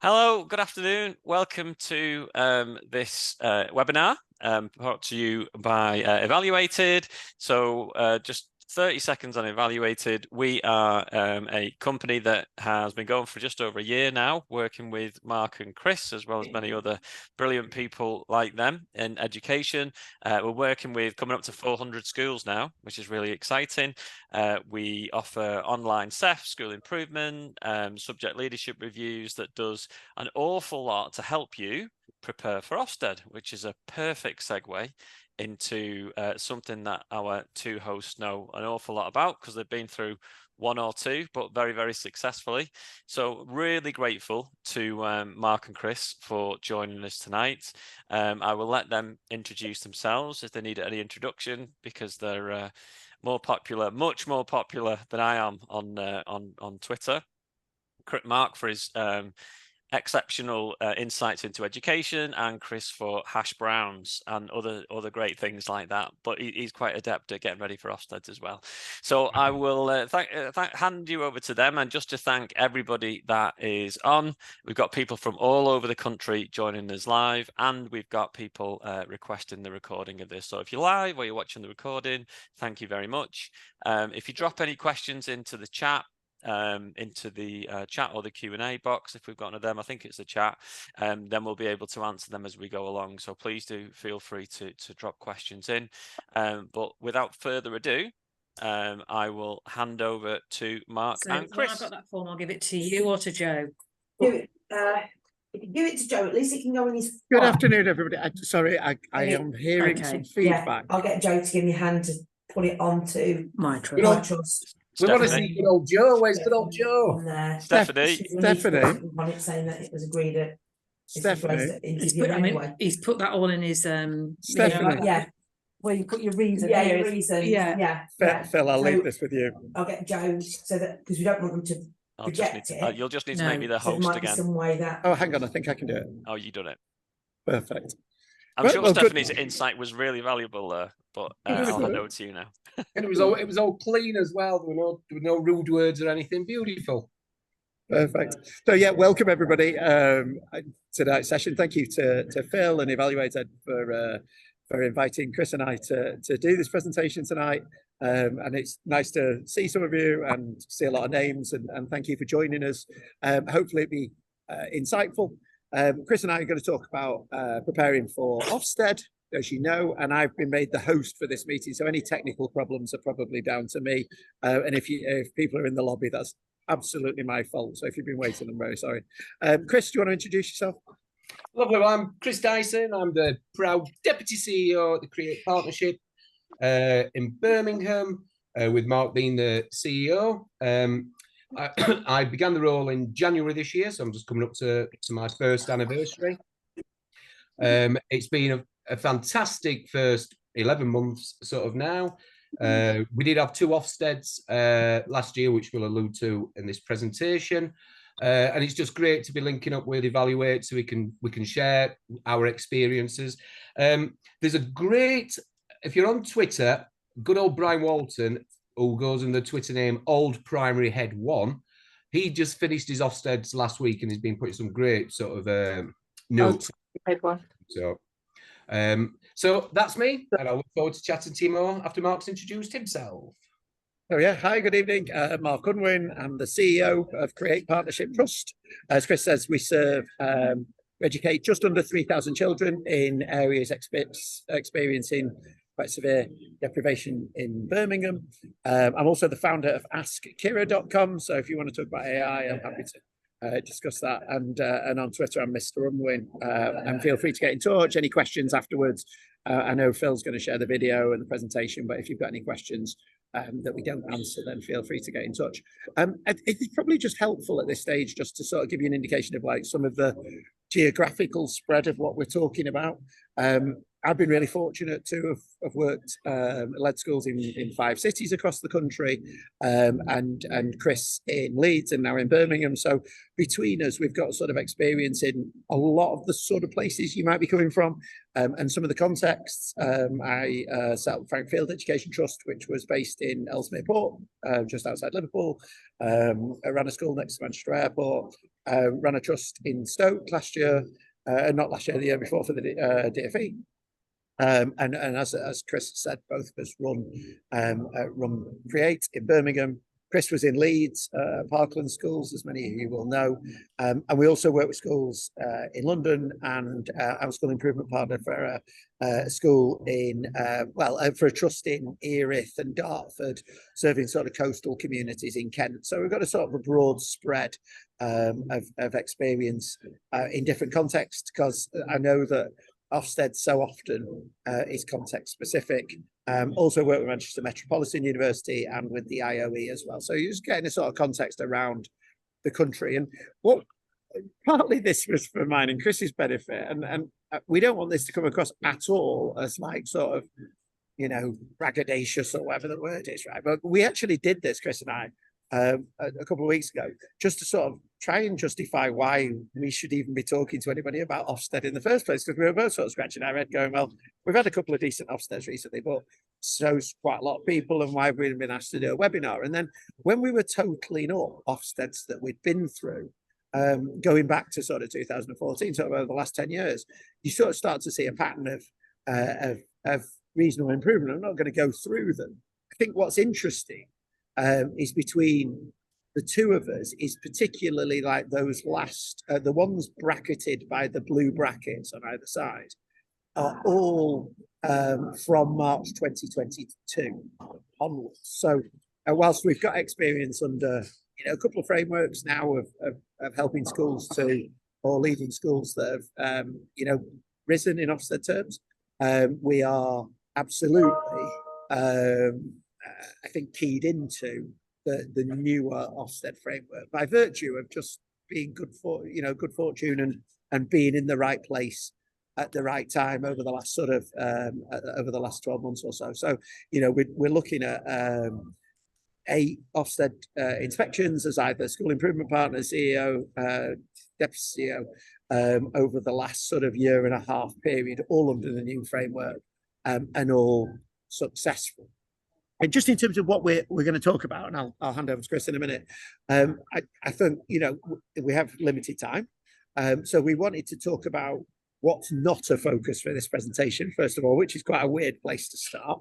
Hello, good afternoon. Welcome to this webinar brought to you by Evaluated. So just 30 seconds on Evaluated. We are a company that has been going for just over a year now, working with Mark and Chris, as well as many other brilliant people like them in education. We're working with coming up to 400 schools now, which is really exciting. We offer online SEF, school improvement, subject leadership reviews that does an awful lot to help you prepare for Ofsted, which is a perfect segue into something that our two hosts know an awful lot about because they've been through one or two, but very, very successfully. So really grateful to Mark and Chris for joining us tonight. I will let them introduce themselves if they need any introduction, because they're more popular, much more popular than I am on Twitter. Mark for his exceptional insights into education, and Chris for hash browns and other great things like that. But he's quite adept at getting ready for Ofsted as well. So I will hand you over to them, and just to thank everybody that is on. We've got people from all over the country joining us live, and we've got people requesting the recording of this. So if you're live or you're watching the recording, thank you very much. If you drop any questions into the chat, chat or the Q&A box, if we've got one of them, I think it's the chat, then we'll be able to answer them as we go along. So please do feel free to drop questions in. But without further ado, I will hand over to Mark and Chris. When I've got that form, I'll give it to you or to Joe. If you give it to Joe, at least it can go in his. Good afternoon, everybody. Sorry, I am hearing some feedback. Yeah, I'll get Joe to give me a hand to put it onto my trust. We want to see good old Joe. Where's good old Joe? On there. Stephanie. On it saying that it was agreed at. Stephanie. He's put that all in his Stephanie. Yeah. Where you put your reason. Yeah, your reason. Yeah. Phil, I'll leave this with you. I'll get Joe so that, because we don't want them to forget it. You'll just need to make me the host again. Some way that. Oh, hang on. I think I can do it. Oh, you done it. Perfect. I'm sure Stephanie's insight was really valuable there, but I'll hand over to you now. And it was all clean as well. There were no rude words or anything. Beautiful. Perfect. So yeah, welcome everybody to tonight's session. Thank you to Phil and Evaluated for inviting Chris and I to do this presentation tonight. And it's nice to see some of you and see a lot of names, and thank you for joining us. Hopefully it'll be insightful. Chris and I are going to talk about preparing for Ofsted, as you know, and I've been made the host for this meeting, so any technical problems are probably down to me. And if people are in the lobby, that's absolutely my fault. So if you've been waiting, I'm very sorry. Chris, do you want to introduce yourself? Lovely. Well, I'm Chris Dyson. I'm the proud Deputy CEO at the Create Partnership in Birmingham, with Mark being the CEO. I began the role in January this year, so I'm just coming up to my first anniversary. It's been a fantastic first 11 months sort of now. We did have 2 Ofsteds last year, which we'll allude to in this presentation. And it's just great to be linking up with Evaluate so we can share our experiences. There's a great, if you're on Twitter, good old Brian Walton, who goes in the Twitter name Old Primary Head 1. He just finished his Ofsteds last week and he's been putting some great sort of notes. Head 1. So that's me, and I look forward to chatting to you more after Mark's introduced himself. Oh yeah, hi, good evening. Mark Unwin. I'm the CEO of Create Partnership Trust. As Chris says, we serve, educate just under 3,000 children in areas experiencing quite severe deprivation in Birmingham. I'm also the founder of AskKira.com. So if you want to talk about AI, I'm happy to discuss that. And on Twitter, I'm Mr. Unwin. And feel free to get in touch. Any questions afterwards? I know Phil's going to share the video and the presentation, but if you've got any questions that we don't answer, then feel free to get in touch. It's probably just helpful at this stage just to sort of give you an indication of like some of the geographical spread of what we're talking about. I've been really fortunate to have worked, led schools in 5 cities across the country, and Chris in Leeds and now in Birmingham. So between us, we've got sort of experience in a lot of the sort of places you might be coming from, and some of the contexts. I set up Frank Field Education Trust, which was based in Ellesmere Port, just outside Liverpool. I ran a school next to Manchester Airport. ran a trust in Stoke last year, not last year, the year before for the DFE. And as Chris said, both of us run Create in Birmingham. Chris was in Leeds, Parkland schools, as many of you will know. And we also work with schools in London, and I'm school improvement partner for a school in, for a trust in Erith and Dartford, serving sort of coastal communities in Kent. So we've got a sort of a broad spread of experience in different contexts, because I know that Ofsted so often is context specific. Also work with Manchester Metropolitan University and with the IOE as well. So you're just getting a sort of context around the country. And what partly this was for mine and Chris's benefit, and we don't want this to come across at all as like sort of, you know, braggadocious or whatever the word is, right? But we actually did this, Chris and I, a couple of weeks ago, just to sort of try and justify why we should even be talking to anybody about Ofsted in the first place, because we were both sort of scratching our head going, well, we've had a couple of decent Ofsteds recently, but so's quite a lot of people, and why have we been asked to do a webinar? And then when we were totaling up Ofsteds that we'd been through, going back to sort of 2014, sort of over the last 10 years, you sort of start to see a pattern of reasonable improvement. I'm not going to go through them. I think what's interesting is between the two of us is particularly like those last, the ones bracketed by the blue brackets on either side are all from March 2022 onwards. So whilst we've got experience under, you know, a couple of frameworks now of helping schools to, or leading schools that have, you know, risen in Ofsted terms, we are absolutely I think keyed into the newer Ofsted framework by virtue of just being good fortune and being in the right place at the right time over the last sort of over the last 12 months or so. So, you know, we're looking at 8 Ofsted inspections as either school improvement partner, CEO, deputy CEO, over the last sort of year and a half period, all under the new framework, and all successful. And just in terms of what we're going to talk about, and I'll hand over to Chris in a minute. I think, you know, we have limited time, so we wanted to talk about what's not a focus for this presentation, first of all, which is quite a weird place to start,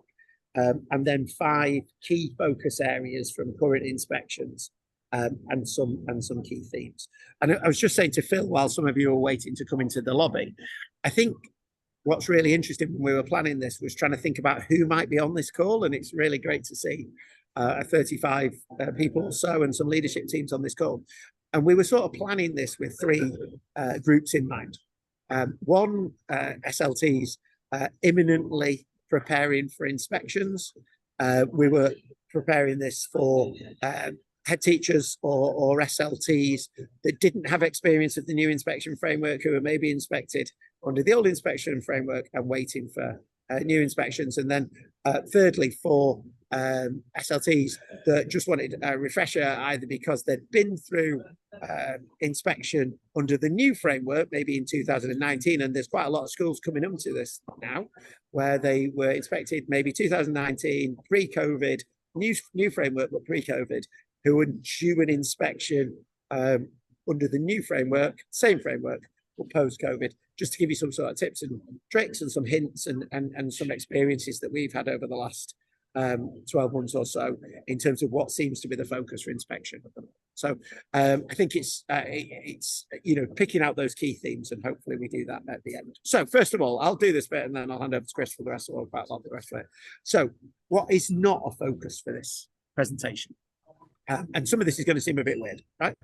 and then 5 key focus areas from current inspections, and some key themes. And I was just saying to Phil, while some of you were waiting to come into the lobby, I think what's really interesting when we were planning this was trying to think about who might be on this call, and it's really great to see 35 people or so and some leadership teams on this call. And we were sort of planning this with 3 groups in mind. One, SLTs imminently preparing for inspections. We were preparing this for head teachers or SLTs that didn't have experience of the new inspection framework, who were maybe inspected under the old inspection framework and waiting for new inspections. And then thirdly, for SLTs that just wanted a refresher, either because they'd been through inspection under the new framework, maybe in 2019, and there's quite a lot of schools coming up to this now, where they were inspected maybe 2019, pre-COVID, new framework, but pre-COVID, who were due an inspection under the new framework, same framework, but post-COVID, just to give you some sort of tips and tricks and some hints and some experiences that we've had over the last 12 months or so in terms of what seems to be the focus for inspection. So I think it's you know, picking out those key themes, and hopefully we do that at the end. So first of all, I'll do this bit and then I'll hand over to Chris for the rest of the rest of it. So what is not a focus for this presentation, and some of this is going to seem a bit weird, right,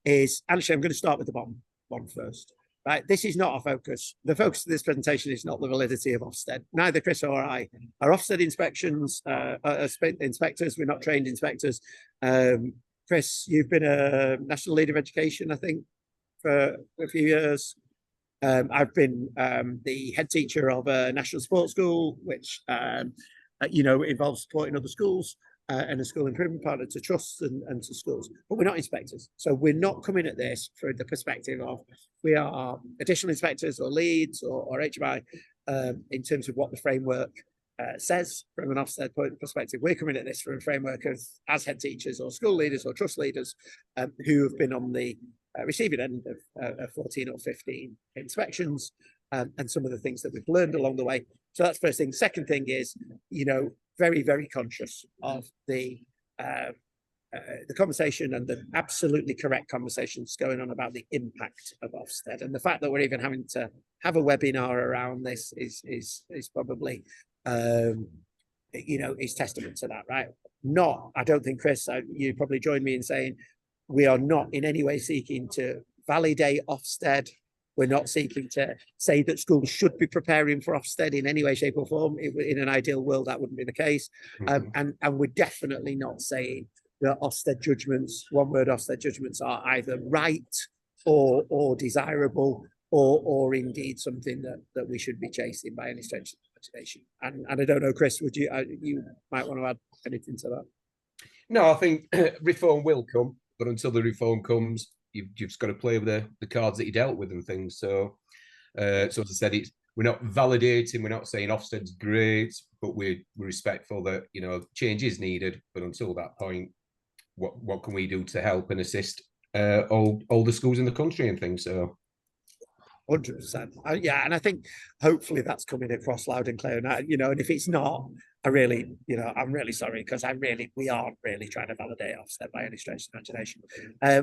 is actually I'm going to start with the bottom one first. Right, this is not a focus. The focus of this presentation is not the validity of Ofsted. Neither Chris or I are Ofsted inspectors. We're not trained inspectors. Chris, you've been a national leader of education, I think, for a few years. I've been the head teacher of a national sports school, which you know, involves supporting other schools, and a school improvement partner to trusts and to schools, but we're not inspectors. So we're not coming at this from the perspective of we are additional inspectors or leads or HMI in terms of what the framework says from an Ofsted perspective. We're coming at this from a framework of as head teachers or school leaders or trust leaders who have been on the receiving end of 14 or 15 inspections, and some of the things that we've learned along the way. So that's first thing. Second thing is, very, very conscious of the conversation and the absolutely correct conversations going on about the impact of Ofsted, and the fact that we're even having to have a webinar around this is probably is testament to that, right? I don't think, Chris, you probably join me in saying we are not in any way seeking to validate Ofsted. We're not seeking to say that schools should be preparing for Ofsted in any way, shape, or form. In an ideal world, that wouldn't be the case. And we're definitely not saying that Ofsted judgments, one-word Ofsted judgments, are either right or desirable or indeed something that we should be chasing by any stretch of the imagination. And I don't know, Chris, would you might want to add anything to that? No, I think reform will come, but until the reform comes, you've just got to play with the cards that you dealt with and things. So, as I said, we're not validating, we're not saying Ofsted's great, but we're respectful that change is needed. But until that point, what can we do to help and assist all the schools in the country and things? So. 100%. Yeah, and I think hopefully that's coming across loud and clear. And if it's not, I'm really sorry, because we aren't really trying to validate Ofsted by any stretch of the imagination.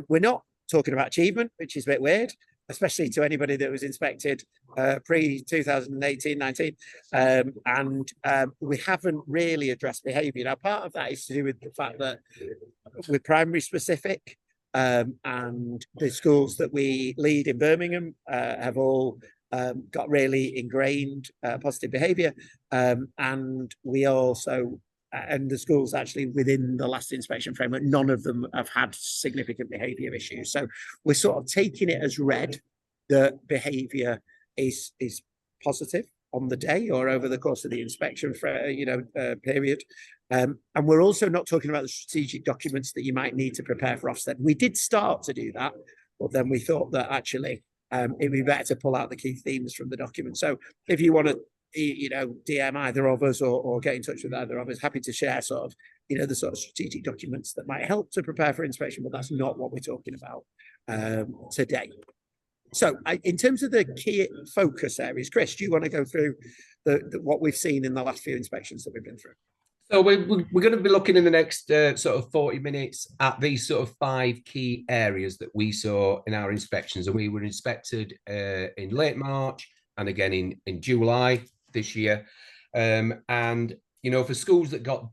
We're not talking about achievement, which is a bit weird, especially to anybody that was inspected pre-2018-19, and we haven't really addressed behaviour. Now, part of that is to do with the fact that we're primary specific. And the schools that we lead in Birmingham have all got really ingrained positive behaviour, and we also, and the schools actually within the last inspection framework, none of them have had significant behaviour issues. So we're sort of taking it as read that behaviour is positive on the day or over the course of the inspection period. And we're also not talking about the strategic documents that you might need to prepare for Ofsted. We did start to do that, but then we thought that actually it'd be better to pull out the key themes from the document. So if you want to, DM either of us or get in touch with either of us, happy to share sort of, the sort of strategic documents that might help to prepare for inspection, but that's not what we're talking about today. So in terms of the key focus areas, Chris, do you want to go through what we've seen in the last few inspections that we've been through? So we're going to be looking in the next sort of 40 minutes at these sort of 5 key areas that we saw in our inspections. And we were inspected in late March and again in July this year. And, for schools that got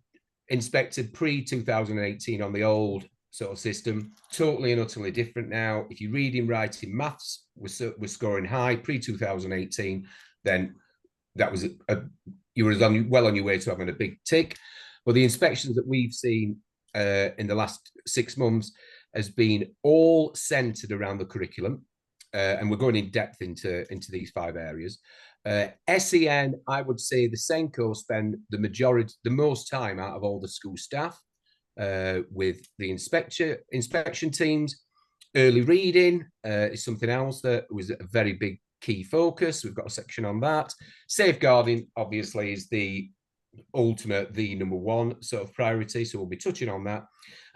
inspected pre-2018 on the old sort of system, totally and utterly different now. If you're reading, writing, maths, we're scoring high pre-2018, then that was you were well on your way to having a big tick. But the inspections that we've seen in the last 6 months has been all centered around the curriculum, and we're going in depth into these 5 areas. SEN, I would say the SENCO spend the most time out of all the school staff with the inspection teams. Early reading is something else that was a very big key focus. We've got a section on that. Safeguarding, obviously, is the number one sort of priority, so we'll be touching on that.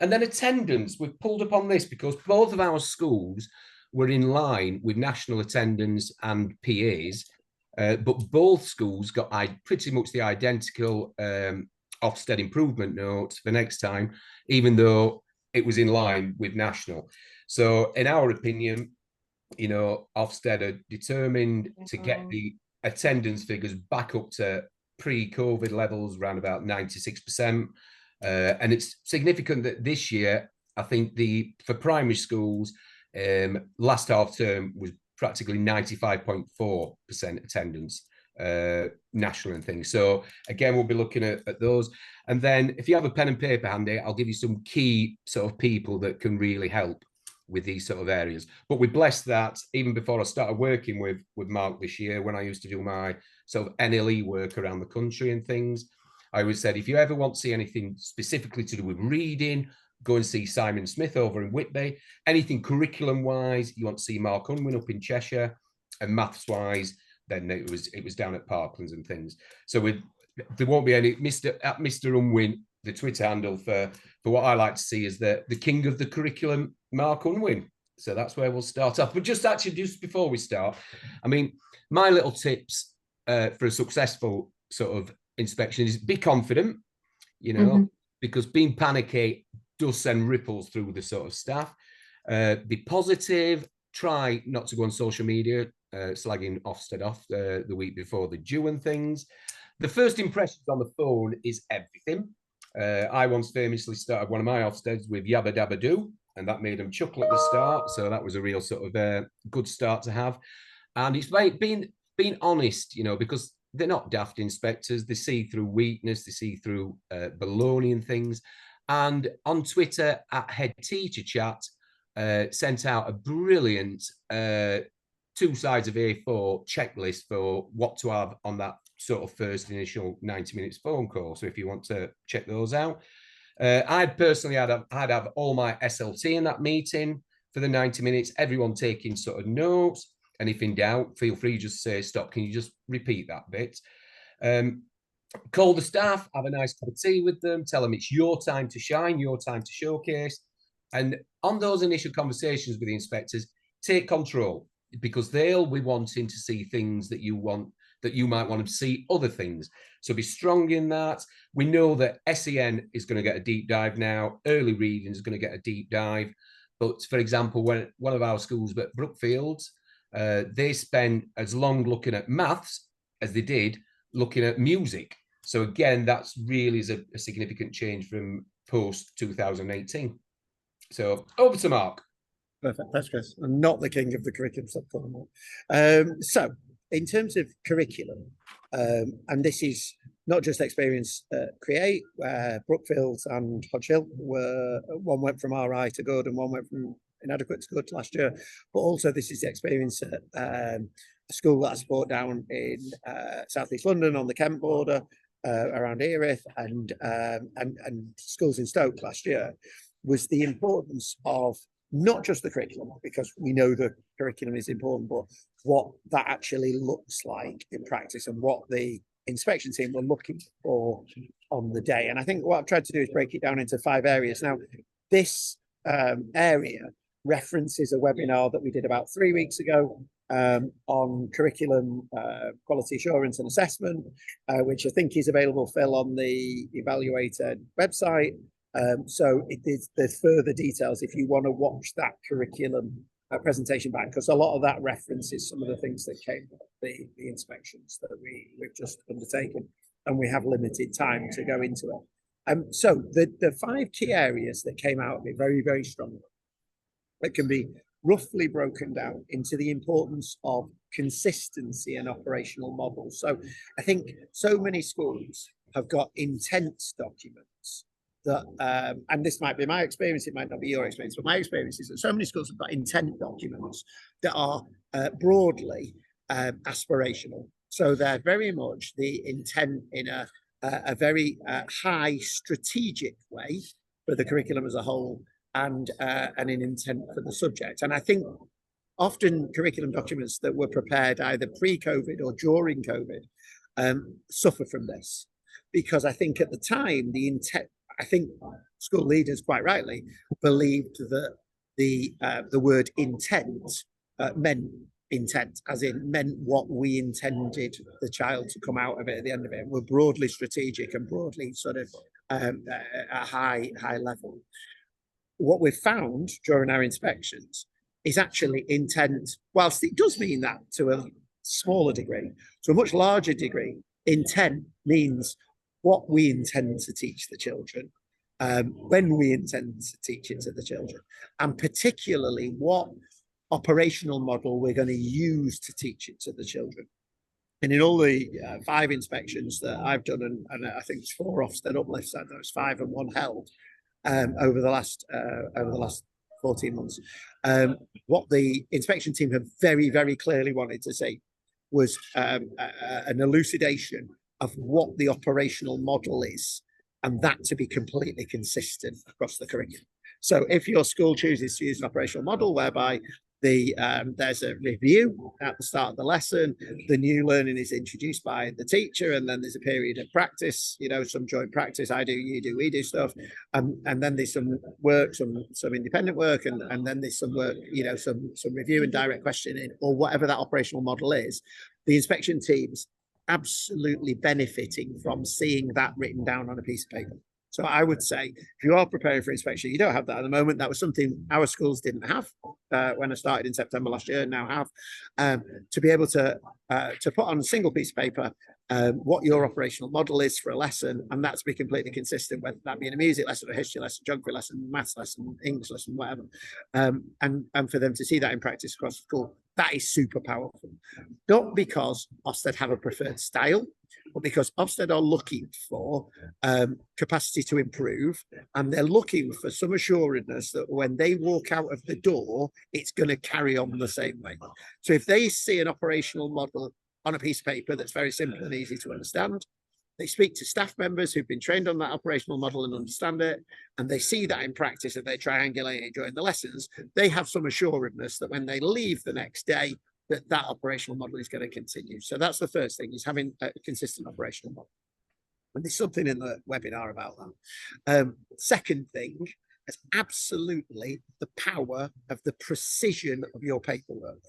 And then attendance, we've pulled up on this because both of our schools were in line with national attendance and PAs, but both schools got pretty much the identical Ofsted improvement notes for next time, even though it was in line with national. So in our opinion, Ofsted are determined to get the attendance figures back up to pre-COVID levels, around about 96%. And it's significant that this year, I think for primary schools, last half term was practically 95.4% attendance, national and things. So again, we'll be looking at those. And then if you have a pen and paper handy, I'll give you some key sort of people that can really help with these sort of areas. But we blessed that even before I started working with Mark this year, when I used to do my sort of NLE work around the country and things, I always said, if you ever want to see anything specifically to do with reading, go and see Simon Smith over in Whitby. Anything curriculum-wise, you want to see Mark Unwin up in Cheshire, and maths-wise, then it was down at Parklands and things. So there won't be any Mr. Unwin, the Twitter handle for what I like to see is the king of the curriculum, Mark Unwin. So that's where we'll start off. But just before we start, I mean, my little tips for a successful sort of inspection is be confident, because being panicky does send ripples through the sort of staff. Be positive. Try not to go on social media slagging Ofsted off the week before the due and things. The first impressions on the phone is everything. I once famously started one of my Ofsteds with Yabba Dabba Doo, and that made them chuckle at the start. So that was a real sort of good start to have. And it's like being honest, because they're not daft inspectors. They see through weakness, they see through baloney and things. And on Twitter at Head Teacher Chat, sent out a brilliant 2 sides of A4 checklist for what to have on that sort of first initial 90 minutes phone call. So if you want to check those out, I'd personally I'd have all my SLT in that meeting for the 90 minutes, everyone taking sort of notes. And if in doubt, feel free just to say, stop, can you just repeat that bit? Call the staff, have a nice cup of tea with them, tell them it's your time to shine, your time to showcase. And on those initial conversations with the inspectors, take control, because they'll be wanting to see things that you want, that you might want to see other things. So be strong in that. We know that SEN is going to get a deep dive now. Early reading is going to get a deep dive. But for example, when one of our schools, but Brookfields, they spent as long looking at maths as they did looking at music. So again, that's really is a significant change from post 2018. So over to Mark. Perfect. That's Chris. I'm not the king of the curriculum subcommittee. So in terms of curriculum, and this is not just experience Create, where Brookfields and Hodge Hill were, one went from RI to good and one went from inadequate to good last year, but also this is the experience at a school that I support down in South East London on the Kent border, around Erith, and schools in Stoke last year, was the importance of not just the curriculum, because we know the curriculum is important, but what that actually looks like in practice and what the inspection team were looking for on the day. And I think what I've tried to do is break it down into 5 areas. Now, this area references a webinar that we did about 3 weeks ago on curriculum quality assurance and assessment, which I think is available, Phil, on the Evaluated website. So there's further details if you want to watch that curriculum presentation back, because a lot of that references some of the things that came from the inspections that we've just undertaken, and we have limited time to go into it. So the 5 key areas that came out of it very, very strongly, that can be roughly broken down into the importance of consistency and operational models. So I think so many schools have got intent documents that, and this might be my experience, it might not be your experience, but my experience is that so many schools have got intent documents that are broadly aspirational. So they're very much the intent in a very high strategic way for the curriculum as a whole, and an intent for the subject. And I think often curriculum documents that were prepared either pre-COVID or during COVID suffer from this, because I think at the time, the intent, I think school leaders quite rightly believed that the word intent meant intent, as in meant what we intended the child to come out of it at the end of it. We're broadly strategic and broadly sort of at a high level. What we've found during our inspections is actually intent, whilst it does mean that to a smaller degree, to a much larger degree, intent means what we intend to teach the children, when we intend to teach it to the children, and particularly what operational model we're going to use to teach it to the children. And in all the 5 inspections that I've done, and I think it's 4 Ofsted uplifts, and there's 5 and 1 held over the last 14 months, what the inspection team have very, very clearly wanted to see was an elucidation of what the operational model is, and that to be completely consistent across the curriculum. So if your school chooses to use an operational model whereby There's a review at the start of the lesson. The new learning is introduced by the teacher, and then there's a period of practice, some joint practice. I do, you do, we do stuff. And then there's some work, some independent work, and then there's some work, some review and direct questioning, or whatever that operational model is. The inspection teams absolutely benefiting from seeing that written down on a piece of paper. So I would say, if you are preparing for inspection, you don't have that at the moment. That was something our schools didn't have when I started in September last year, now have, to be able to put on a single piece of paper what your operational model is for a lesson, and that's be completely consistent, whether that be in a music lesson, a history lesson, geography lesson, maths lesson, English lesson, whatever, and for them to see that in practice across the school, that is super powerful. Not because Ofsted have a preferred style, but because Ofsted are looking for capacity to improve, and they're looking for some assuredness that when they walk out of the door, it's going to carry on the same way. So if they see an operational model on a piece of paper that's very simple and easy to understand, they speak to staff members who've been trained on that operational model and understand it, and they see that in practice and they triangulate it during the lessons, they have some assuredness that when they leave the next day, that operational model is going to continue. So that's the first thing, is having a consistent operational model. And there's something in the webinar about that. Second thing is absolutely the power of the precision of your paperwork.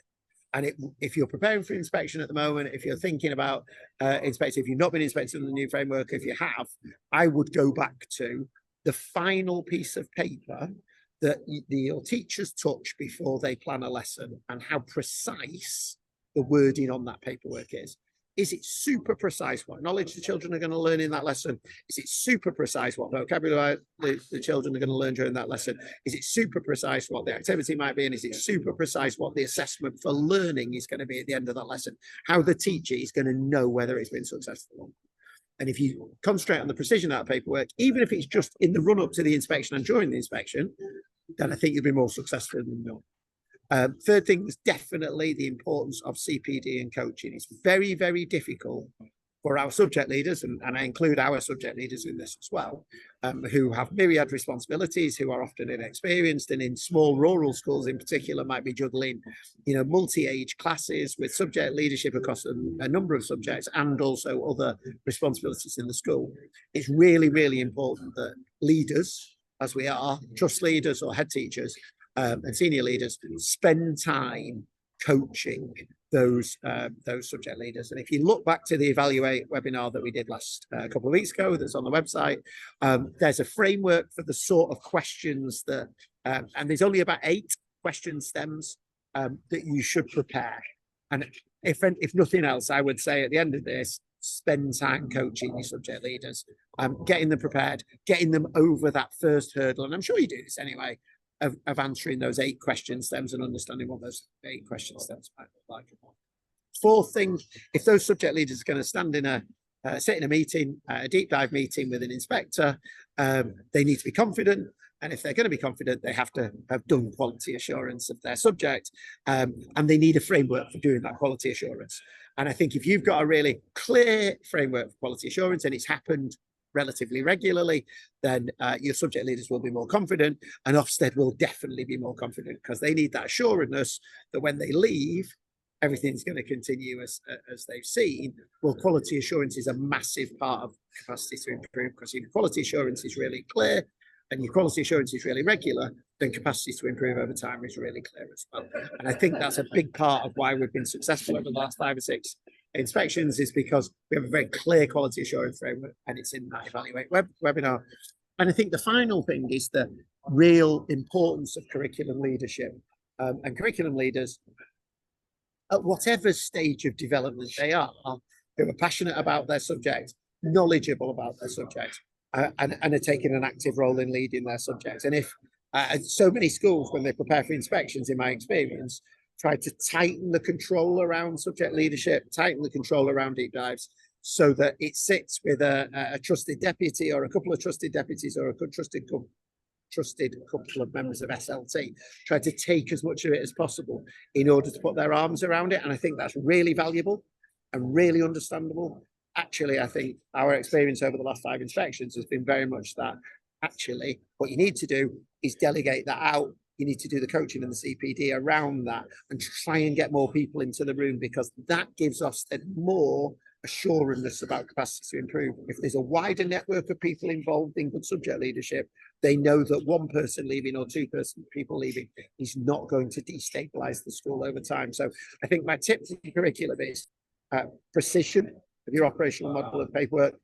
And if you're preparing for inspection at the moment, if you're thinking about inspecting, if you've not been inspected in the new framework, if you have, I would go back to the final piece of paper that your teachers touch before they plan a lesson, and how precise the wording on that paperwork is. Is it super precise what knowledge the children are going to learn in that lesson? Is it super precise what vocabulary the children are going to learn during that lesson? Is it super precise what the activity might be? And is it super precise what the assessment for learning is going to be at the end of that lesson? How the teacher is going to know whether it's been successful or not. And if you concentrate on the precision of that paperwork, even if it's just in the run up to the inspection and during the inspection, then I think you'll be more successful than not. Third thing is definitely the importance of CPD and coaching. It's very, very difficult for our subject leaders, and I include our subject leaders in this as well, who have myriad responsibilities, who are often inexperienced, and in small rural schools in particular might be juggling, multi-age classes with subject leadership across a number of subjects, and also other responsibilities in the school. It's really, really important that leaders, as we are, trust leaders or head teachers, and senior leaders, spend time coaching those subject leaders. And if you look back to the Evaluate webinar that we did last couple of weeks ago, that's on the website, there's a framework for the sort of questions that, and there's only about 8 question stems that you should prepare. And if nothing else, I would say at the end of this, spend time coaching your subject leaders, getting them prepared, getting them over that first hurdle. And I'm sure you do this anyway, of answering those 8 question stems and understanding what those 8 question stems might look like. Fourth thing, if those subject leaders are going to stand in sit in a meeting, a deep dive meeting with an inspector, they need to be confident. And if they're going to be confident, they have to have done quality assurance of their subject, and they need a framework for doing that quality assurance. And I think if you've got a really clear framework for quality assurance, and it's happened relatively regularly, then your subject leaders will be more confident, and Ofsted will definitely be more confident, because they need that assuredness that when they leave, everything's going to continue as they've seen. Well, quality assurance is a massive part of capacity to improve, because if quality assurance is really clear and your quality assurance is really regular, then capacity to improve over time is really clear as well. And I think that's a big part of why we've been successful over the last 5 or 6 inspections, is because we have a very clear quality assurance framework, and it's in that Evaluate webinar. And I think the final thing is the real importance of curriculum leadership, and curriculum leaders at whatever stage of development they are, who are passionate about their subject, knowledgeable about their subject, and are taking an active role in leading their subjects. And if so many schools, when they prepare for inspections, in my experience, try to tighten the control around subject leadership, tighten the control around deep dives, so that it sits with a trusted deputy, or a couple of trusted deputies, or a trusted couple of members of SLT, try to take as much of it as possible in order to put their arms around it. And I think that's really valuable and really understandable. Actually, I think our experience over the last 5 inspections has been very much that actually what you need to do is delegate that out you need to do the coaching and the CPD around that and try and get more people into the room, because that gives Ofsted more assurance about capacity to improve. If there's a wider network of people involved in good subject leadership, they know that one person leaving or two people leaving is not going to destabilize the school over time. So I think my tip to the curriculum is precision of your operational model of paperwork,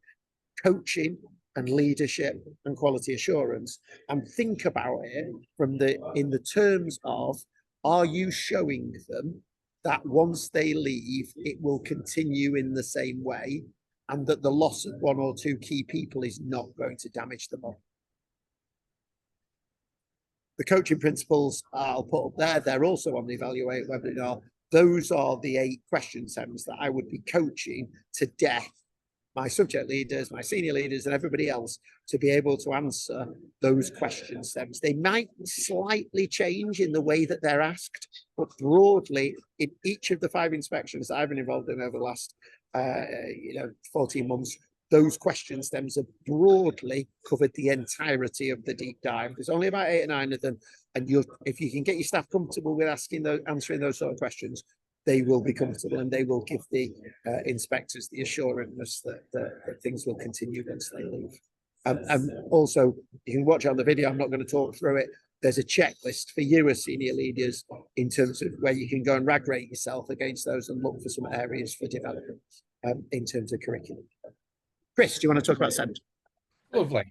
coaching and leadership and quality assurance, and think about it from in the terms of, are you showing them that once they leave, it will continue in the same way, and that the loss of one or two key people is not going to damage them all. The coaching principles I'll put up there, they're also on the Evaluate webinar. Those are the 8 question stems that I would be coaching to death my subject leaders, my senior leaders, and everybody else to be able to answer those question stems. They might slightly change in the way that they're asked, but broadly, in each of the 5 inspections that I've been involved in over the last 14 months, those question stems have broadly covered the entirety of the deep dive. There's only about 8 or 9 of them, and if you can get your staff comfortable with answering those sort of questions, they will be comfortable, and they will give the inspectors the assurance that things will continue once they leave. And also, you can watch on the video, I'm not going to talk through it. There's a checklist for you as senior leaders in terms of where you can go and rag rate yourself against those and look for some areas for development in terms of curriculum. Chris, do you want to talk about SEND? Lovely.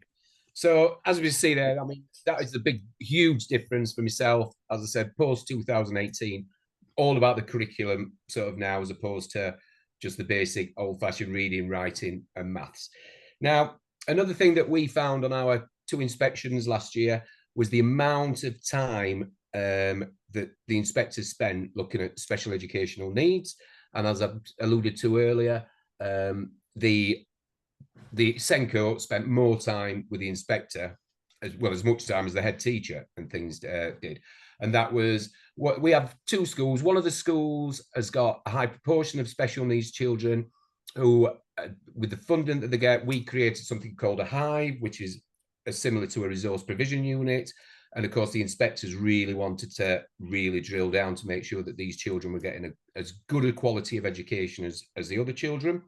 So as we see there, I mean, that is the big, huge difference for myself. As I said, post 2018, all about the curriculum sort of now, as opposed to just the basic old-fashioned reading, writing and maths. Now, another thing that we found on our 2 inspections last year was the amount of time that the inspectors spent looking at special educational needs. And as I've alluded to earlier, the SENCO spent more time with the inspector, as much time as the head teacher and things did. And that was what we have 2 schools. One of the schools has got a high proportion of special needs children who, with the funding that they get, we created something called a hive, which is similar to a resource provision unit. And of course, the inspectors really wanted to really drill down to make sure that these children were getting as good a quality of education as the other children.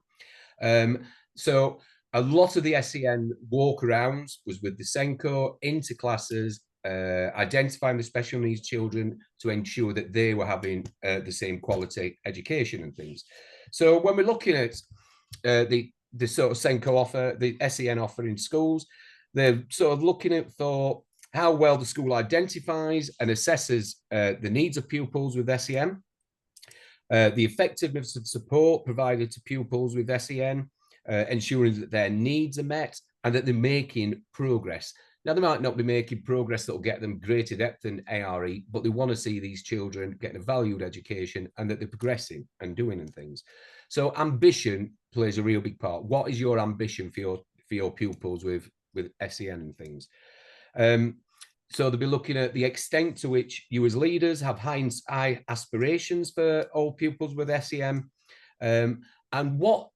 So a lot of the SEN walkarounds was with the SENCO into classes, identifying the special needs children to ensure that they were having the same quality education and things. So when we're looking at the sort of SENCO offer, the SEN offer in schools, they're sort of looking at for how well the school identifies and assesses the needs of pupils with SEN, the effectiveness of support provided to pupils with SEN, ensuring that their needs are met and that they're making progress. Now, they might not be making progress that will get them greater depth in ARE, but they want to see these children getting a valued education and that they're progressing and doing and things. So ambition plays a real big part. What is your ambition for your pupils with SEN and things? So they'll be looking at the extent to which you as leaders have high aspirations for all pupils with SEN, and what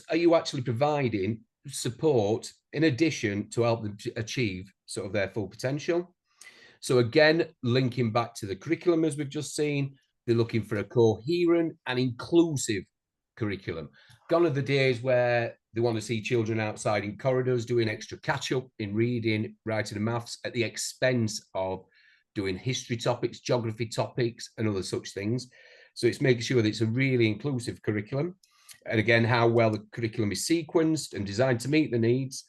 are you actually providing support in addition to help them achieve sort of their full potential. So again, linking back to the curriculum as we've just seen, they're looking for a coherent and inclusive curriculum. Gone are the days where they want to see children outside in corridors doing extra catch-up in reading, writing and maths at the expense of doing history topics, geography topics and other such things. So it's making sure that it's a really inclusive curriculum. And again, how well the curriculum is sequenced and designed to meet the needs,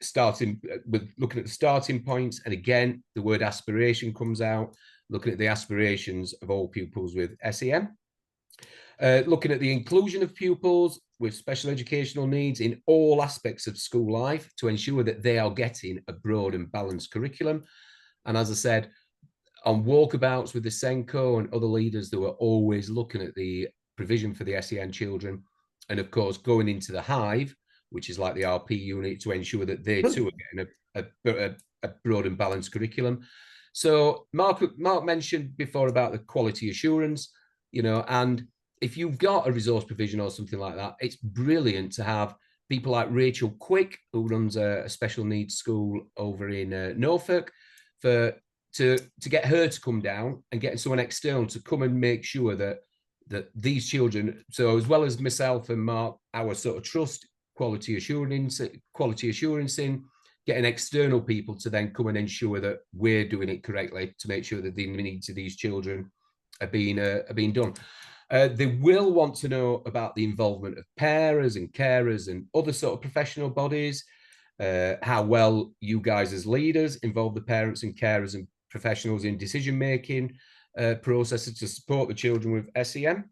starting with looking at the starting points. And again, the word aspiration comes out, looking at the aspirations of all pupils with SEN. Looking at the inclusion of pupils with special educational needs in all aspects of school life to ensure that they are getting a broad and balanced curriculum. And as I said, on walkabouts with the SENCO and other leaders, they were always looking at the provision for the SEN children. And of course, going into the hive, which is like the RP unit, to ensure that they too are getting a broad and balanced curriculum. So Mark mentioned before about the quality assurance, you know, and if you've got a resource provision or something like that, it's brilliant to have people like Rachel Quick, who runs a special needs school over in Norfolk, for to get her to come down and getting someone external to come and make sure that these children, so as well as myself and Mark, our sort of trust, quality assurance in, getting external people to then come and ensure that we're doing it correctly to make sure that the needs of these children are being done. They will want to know about the involvement of parents and carers and other sort of professional bodies, how well you guys as leaders involve the parents and carers and professionals in decision-making processes to support the children with SEN.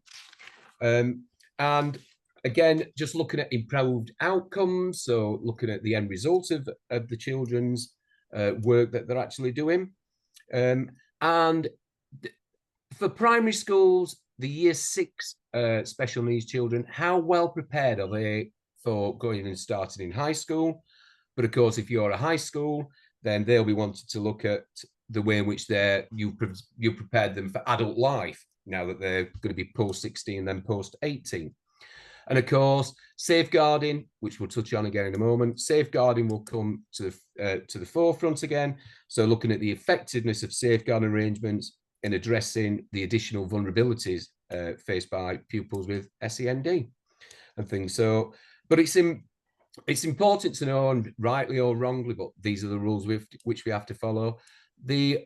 And again, just looking at improved outcomes, so looking at the end result of the children's work that they're actually doing. And for primary schools, the year 6 special needs children, how well prepared are they for going and starting in high school? But of course, if you're a high school, then they'll be wanting to look at the way in which you prepared them for adult life, now that they're going to be post 16, then post 18. And of course, safeguarding, which we'll touch on again in a moment, safeguarding will come to the forefront again. So looking at the effectiveness of safeguarding arrangements in addressing the additional vulnerabilities faced by pupils with SEND and things. So, but it's important to know, and rightly or wrongly, but these are the rules which we have to follow. The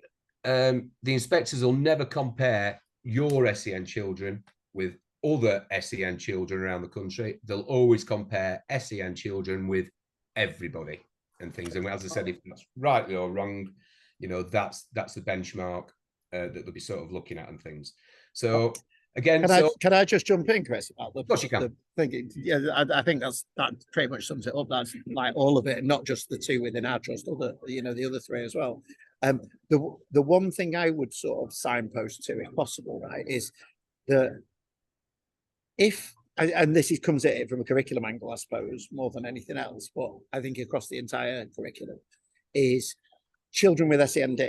inspectors will never compare your SEN children with other SEN children around the country. They'll always compare SEN children with everybody and things. And as I said, if that's rightly or wrong, you know, that's the benchmark that they'll be sort of looking at and things. So again, can I just jump in, Chris? About of course you can. Yeah, I think that pretty much sums it up. That's like all of it, and not just the 2 within our trust, the other 3 as well. The one thing I would sort of signpost to, if possible, right, is that and this comes at it from a curriculum angle, I suppose, more than anything else, but I think across the entire curriculum, is children with SEND,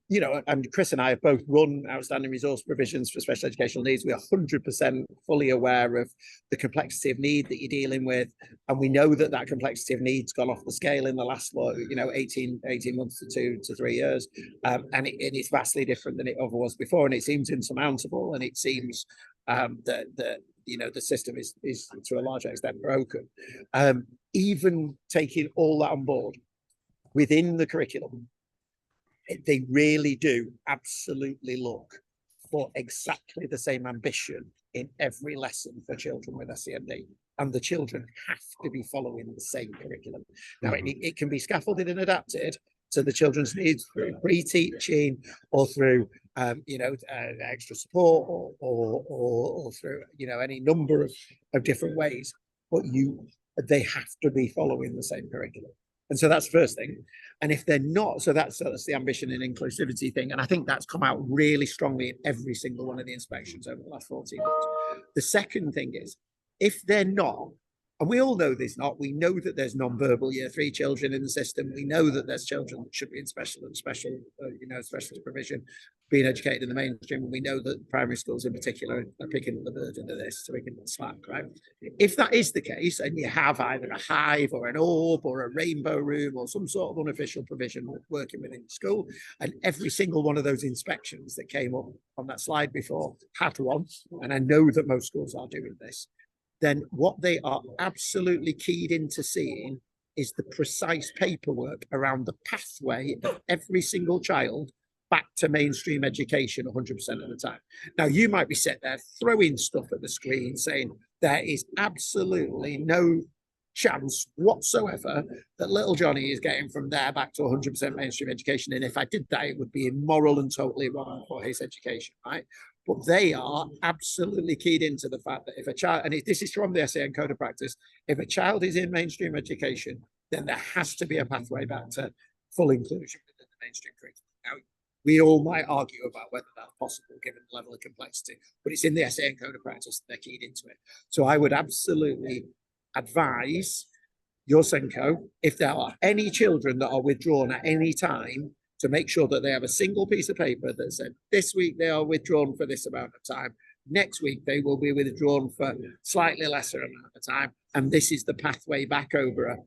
you know, and Chris and I have both run outstanding resource provisions for special educational needs. We are 100% fully aware of the complexity of need that you're dealing with. And we know that complexity of need's gone off the scale in the last, 18 months to 2 to 3 years. And it's vastly different than it ever was before. And it seems insurmountable. And it seems that you know, the system is to a large extent broken. Even taking all that on board within the curriculum, they really do absolutely look for exactly the same ambition in every lesson for children with SEND, and the children have to be following the same curriculum. Now, it can be scaffolded and adapted to the children's needs through pre-teaching or through extra support or through any number of different ways, but they have to be following the same curriculum. And so that's the first thing. And if they're not, so that's the ambition and inclusivity thing. And I think that's come out really strongly in every single one of the inspections over the last 14 months. The second thing is, if they're not, and we all know there's not, we know that there's non-verbal year 3 children in the system. We know that there's children that should be in special provision, being educated in the mainstream. And we know that primary schools in particular are picking up the burden of this, so we can slack, right? If that is the case, and you have either a hive or an orb or a rainbow room or some sort of unofficial provision working within the school, and every single one of those inspections that came up on that slide before had one, and I know that most schools are doing this, then what they are absolutely keyed into seeing is the precise paperwork around the pathway of every single child back to mainstream education 100% of the time. Now, you might be sitting there throwing stuff at the screen saying there is absolutely no chance whatsoever that little Johnny is getting from there back to 100% mainstream education. And if I did that, it would be immoral and totally wrong for his education, right? But they are absolutely keyed into the fact that if a child, and this is from the SEN Code of Practice, if a child is in mainstream education, then there has to be a pathway back to full inclusion within the mainstream curriculum. Now, we all might argue about whether that's possible given the level of complexity, but it's in the SEN Code of Practice that they're keyed into it. So I would absolutely advise your SENCO, if there are any children that are withdrawn at any time, to make sure that they have a single piece of paper that said, this week they are withdrawn for this amount of time. Next week, they will be withdrawn for slightly lesser amount of time. And this is the pathway back over a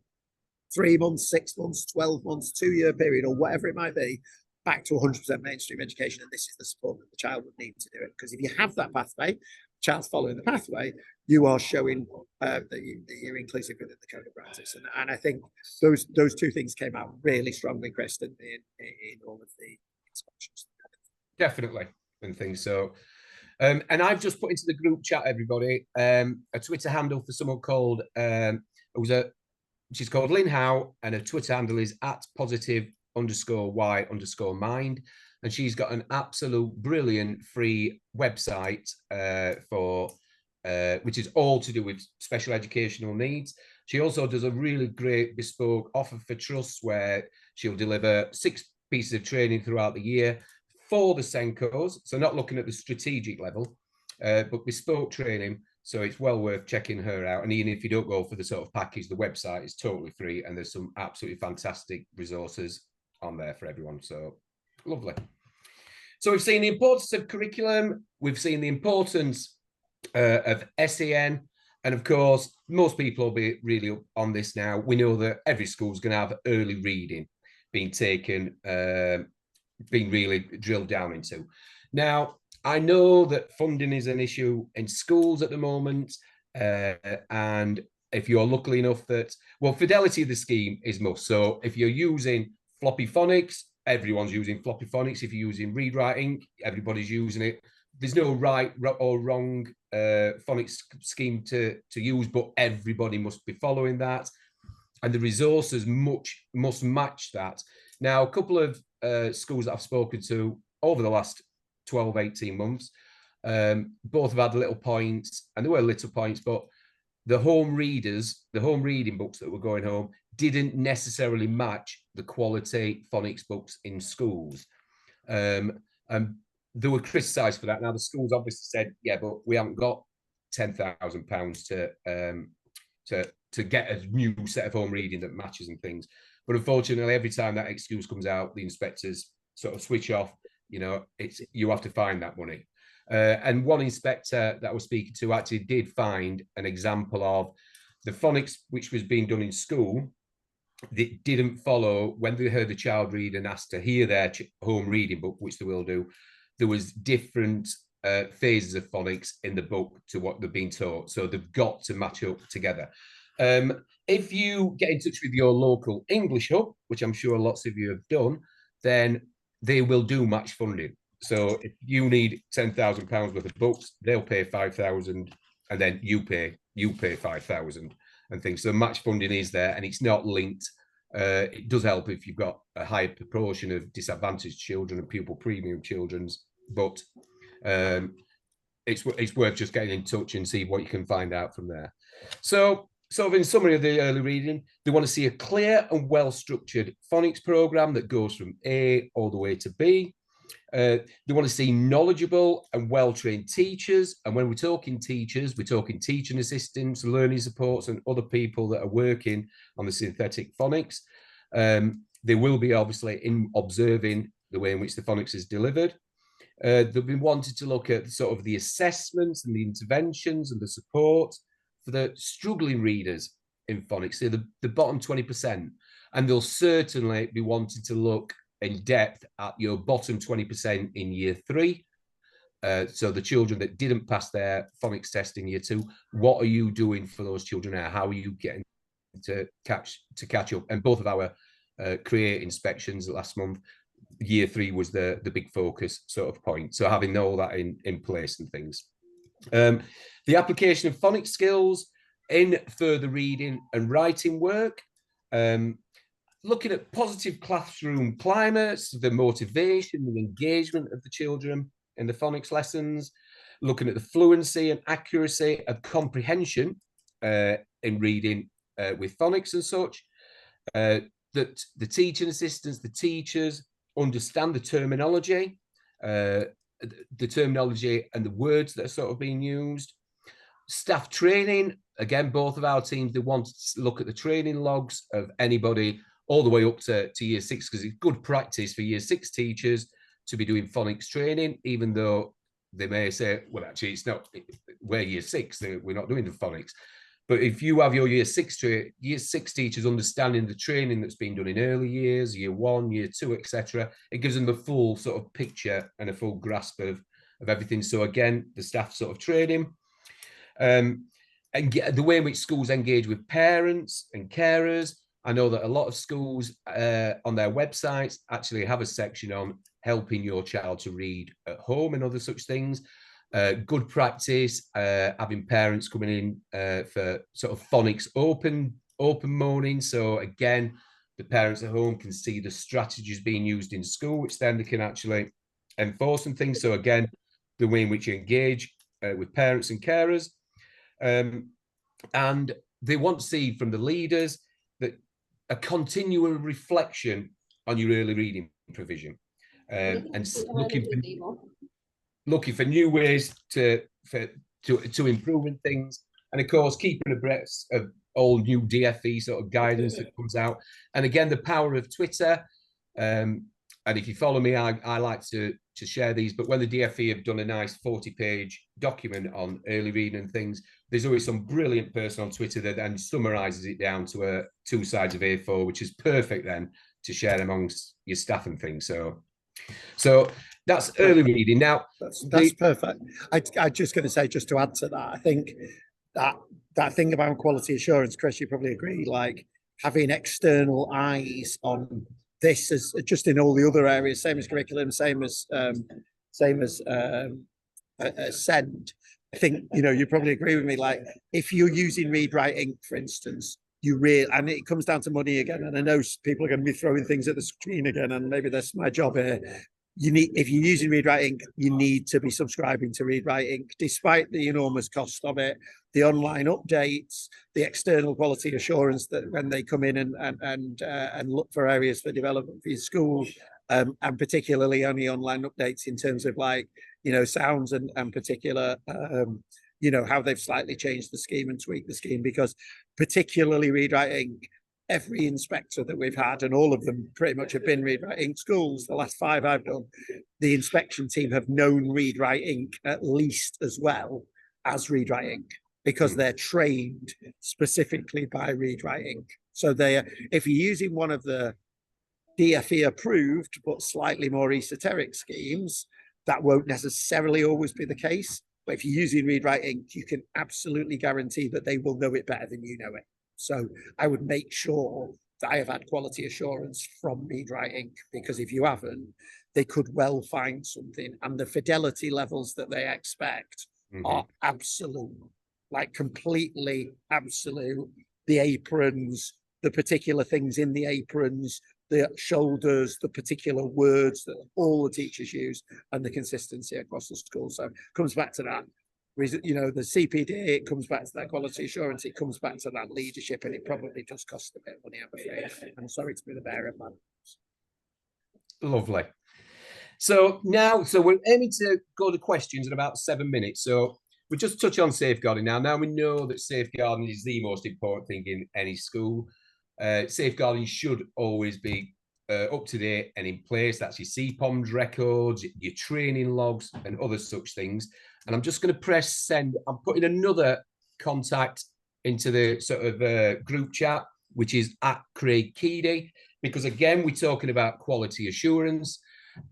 3 months, 6 months, 12 months, 2 year period, or whatever it might be, back to 100% mainstream education, and this is the support that the child would need to do it. Because if you have that pathway, the child's following the pathway, you are showing that you're inclusive within the code of practice. And I think those two things came out really strongly, Kristen, in all of the inspections. Definitely, and things. So, and I've just put into the group chat, everybody, a Twitter handle for someone called she's called Lynn Howe, and her Twitter handle is @positive_y_mind. And she's got an absolute brilliant free website which is all to do with special educational needs. She also does a really great bespoke offer for trusts where she'll deliver 6 pieces of training throughout the year for the Senkos. So not looking at the strategic level, but bespoke training. So it's well worth checking her out. And even if you don't go for the sort of package, the website is totally free, and there's some absolutely fantastic resources on there for everyone. So lovely. So we've seen the importance of curriculum. We've seen the importance of SEN. And of course, most people will be really up on this now. We know that every school is going to have early reading being taken, being really drilled down into. Now, I know that funding is an issue in schools at the moment, and if you're lucky enough that, well, fidelity of the scheme is must. So if you're using floppy phonics, everyone's using floppy phonics. If you're using read write ink, everybody's using it. There's no right or wrong phonics scheme to use, but everybody must be following that, and the resources must match that. Now, a couple of schools that I've spoken to over the last 12-18 months, both have had little points, and there were little points, but the home reading books that were going home didn't necessarily match the quality phonics books in schools, and they were criticised for that. Now the schools obviously said, yeah, but we haven't got £10,000 to get a new set of home reading that matches and things. But unfortunately, every time that excuse comes out, the inspectors sort of switch off. You know, you have to find that money. And one inspector that I was speaking to actually did find an example of the phonics which was being done in school that didn't follow when they heard the child read and asked to hear their home reading book, which they will do. There was different phases of phonics in the book to what they've been taught. So they've got to match up together. If you get in touch with your local English hub, which I'm sure lots of you have done, then they will do match funding. So if you need £10,000 worth of books, they'll pay 5,000, and then you pay 5,000 and things. So match funding is there, and it's not linked. It does help if you've got a higher proportion of disadvantaged children and pupil premium children's, but it's worth just getting in touch and see what you can find out from there. So sort of in summary of the early reading, they want to see a clear and well-structured phonics program that goes from A all the way to B. They want to see knowledgeable and well-trained teachers. And when we're talking teachers, we're talking teaching assistants, learning supports, and other people that are working on the synthetic phonics. They will be obviously in observing the way in which the phonics is delivered. They've been wanting to look at sort of the assessments and the interventions and the support for the struggling readers in phonics, so the bottom 20%. And they'll certainly be wanting to look in depth at your bottom 20% in year 3. So the children that didn't pass their phonics test in year 2, what are you doing for those children now? How are you getting to catch up? And both of our Create inspections last month, year 3 was the big focus sort of point. So having all that in place and things. The application of phonics skills in further reading and writing work. Looking at positive classroom climates, the motivation and engagement of the children in the phonics lessons, looking at the fluency and accuracy of comprehension in reading with phonics and such, that the teaching assistants, the teachers understand the terminology and the words that are sort of being used. Staff training, again, both of our teams, they want to look at the training logs of anybody all the way up to year 6, because it's good practice for year 6 teachers to be doing phonics training, even though they may say, well, actually, it's not, we're year 6, we're not doing the phonics. But if you have your year six teachers understanding the training that's been done in early years, year 1, year 2, etc., it gives them the full sort of picture and a full grasp of everything. So again, the staff sort of training, and the way in which schools engage with parents and carers. I know that a lot of schools on their websites actually have a section on helping your child to read at home and other such things. Good practice, having parents coming in for sort of phonics open morning. So again, the parents at home can see the strategies being used in school, which then they can actually enforce and things. So again, the way in which you engage with parents and carers. And they want to see from the leaders that a continual reflection on your early reading provision, and looking for new ways to improving things, and of course keeping abreast of all new DFE sort of guidance that comes out. And again, the power of Twitter. And if you follow me, I like to share these. But when the DFE have done a nice 40-page document on early reading and things, there's always some brilliant person on Twitter that then summarizes it down to 2 sides of A4, which is perfect then to share amongst your staff and things. So that's early reading. Now that's perfect. I'm just going to say, just to add to that, I think that thing about quality assurance, Chris, you probably agree, like having external eyes on this is just in all the other areas, same as curriculum, same as SEND. I think, you probably agree with me, like if you're using Read Write Ink, for instance, and it comes down to money again, and I know people are going to be throwing things at the screen again, and maybe that's my job here. If you're using Read Write Ink, you need to be subscribing to Read Write Ink, despite the enormous cost of it, the online updates, the external quality assurance that when they come in and look for areas for development for your school, and particularly only online updates in terms of like, sounds and particular, how they've slightly changed the scheme and tweaked the scheme, because particularly Read Write Ink, every inspector that we've had, and all of them pretty much have been Read Write Ink schools, the last 5 I've done, the inspection team have known Read Write Ink at least as well as Read Write Ink, because they're trained specifically by Read Write Ink. So if you're using one of the DFE approved but slightly more esoteric schemes, that won't necessarily always be the case. But if you're using Read Write Ink, you can absolutely guarantee that they will know it better than you know it. So I would make sure that I have had quality assurance from Read Write Ink, because if you haven't, they could well find something, and the fidelity levels that they expect are absolute, like completely absolute. The aprons, the particular things in the aprons, the shoulders, the particular words that all the teachers use, and the consistency across the school. So it comes back to that. The CPD, it comes back to that quality assurance, it comes back to that leadership, and it probably does cost a bit of money, I'm afraid. I'm sorry to be the bearer of that. Lovely. So we're aiming to go to questions in about 7 minutes. So we just touch on safeguarding now. Now we know that safeguarding is the most important thing in any school. Safeguarding should always be up to date and in place. That's your CPOMS records, your training logs, and other such things. And I'm just going to press send. I'm putting another contact into the sort of group chat, which is at Craig Keedy, because again, we're talking about quality assurance.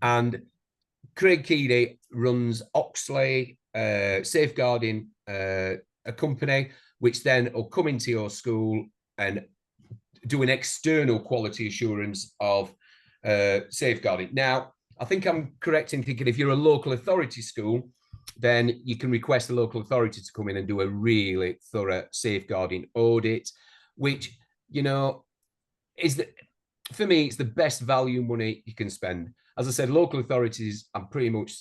And Craig Keedy runs Oxley Safeguarding, a company, which then will come into your school and do an external quality assurance of safeguarding. Now, I think I'm correct in thinking if you're a local authority school, then you can request the local authority to come in and do a really thorough safeguarding audit, which, for me, it's the best value money you can spend. As I said, local authorities, I'm pretty much,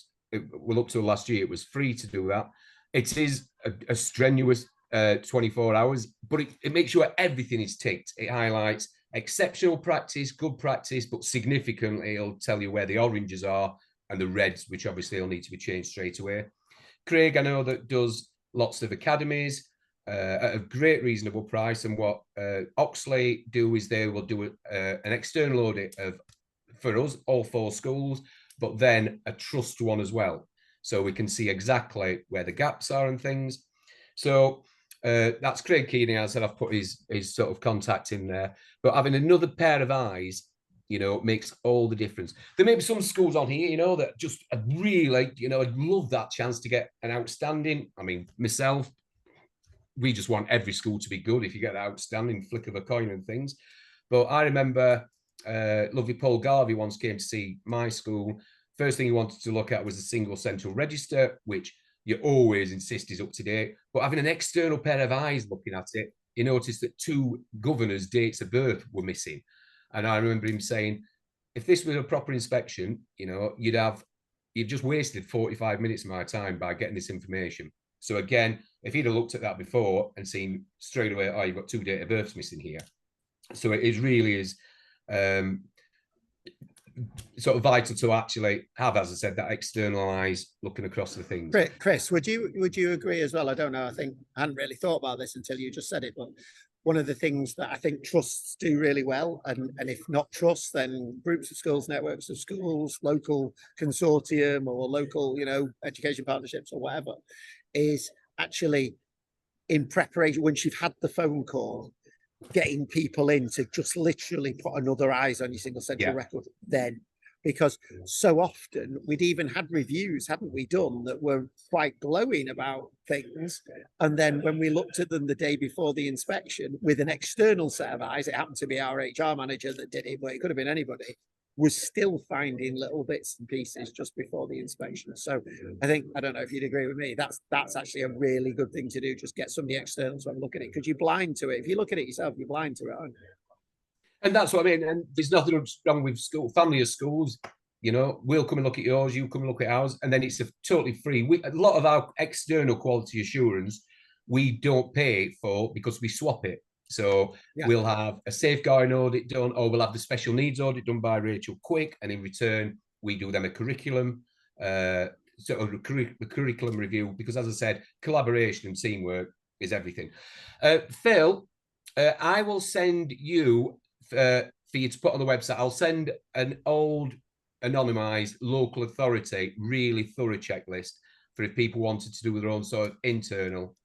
well, up to last year, it was free to do that. It is a strenuous 24 hours, but it makes sure everything is ticked. It highlights exceptional practice, good practice, but significantly, it'll tell you where the oranges are and the reds, which obviously will need to be changed straight away. Craig, I know that does lots of academies at a great reasonable price. And what Oxley do is they will do an external audit for us, all 4 schools, but then a trust one as well. So we can see exactly where the gaps are and things. So That's Craig Keeney. I said I've put his sort of contact in there. But having another pair of eyes, you know, makes all the difference. There may be some schools on here, you know, that just really, you know, I'd love that chance to get an outstanding. I mean, myself, we just want every school to be good. If you get an outstanding flick of a coin and things. But I remember lovely Paul Garvey once came to see my school. First thing he wanted to look at was a single central register, which you always insist is up to date. But having an external pair of eyes looking at it, he noticed that 2 governors' dates of birth were missing. And I remember him saying, if this was a proper inspection, you know, you've just wasted 45 minutes of my time by getting this information. So again, if he'd have looked at that before and seen straight away, oh, you've got 2 date of births missing here. So it really is sort of vital to actually have, as I said, that external eyes looking across the things. Chris, would you agree as well? I don't know. I think I hadn't really thought about this until you just said it, but one of the things that I think trusts do really well, and if not trusts, then groups of schools, networks of schools, local consortium or local, you know, education partnerships or whatever, is actually in preparation, once you've had the phone call, getting people in to just literally put another eyes on your single central record then. Because so often we'd even had reviews, hadn't we, done that were quite glowing about things. And then when we looked at them the day before the inspection with an external set of eyes, it happened to be our HR manager that did it, but it could have been anybody, was still finding little bits and pieces just before the inspection. So I think, I don't know if you'd agree with me, that's actually a really good thing to do. Just get somebody external to have a look at it, because you're blind to it. If you look at it yourself, you're blind to it, aren't you? And that's what I mean. And there's nothing wrong with school, family of schools. You know, we'll come and look at yours, you come and look at ours, and then it's a totally free. A lot of our external quality assurance we don't pay for because we swap it. So we'll have a safeguarding audit done, or we'll have the special needs audit done by Rachel Quick, and in return we do them a curriculum, sort of a curriculum review. Because as I said, collaboration and teamwork is everything. Phil, I will send you. For you to put on the website, I'll send an old anonymized local authority really thorough checklist for if people wanted to do their own sort of internal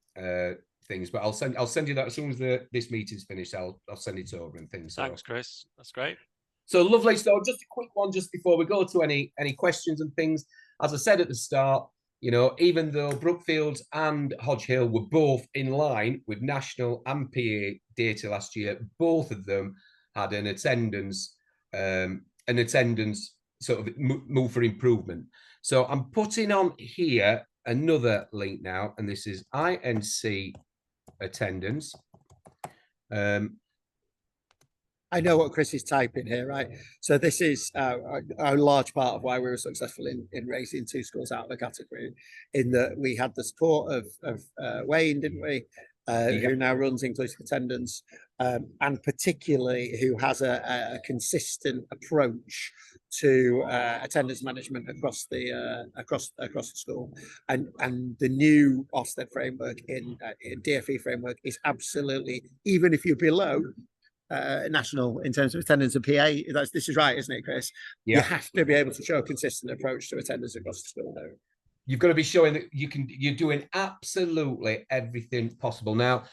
things. But I'll send you that as soon as this meeting's finished. I'll send it over and things. Thanks, Chris. That's great. So lovely. So just a quick one just before we go to any questions and things. As I said at the start, you know, even though Brookfield and Hodge Hill were both in line with national and PA data last year, both of them had an attendance sort of move for improvement. So I'm putting on here another link now, and this is INC attendance. I know what Chris is typing here, right? So this is a large part of why we were successful in raising 2 schools out of the category, in that we had the support of Wayne, didn't we? Who now runs inclusive attendance, and particularly who has a consistent approach to attendance management across the school, and the new Ofsted framework in DFE framework is absolutely, even if you're below national in terms of attendance and PA, this is right, isn't it, Chris? You have to be able to show a consistent approach to attendance across the school now. You've got to be showing that you're doing absolutely everything possible. Now,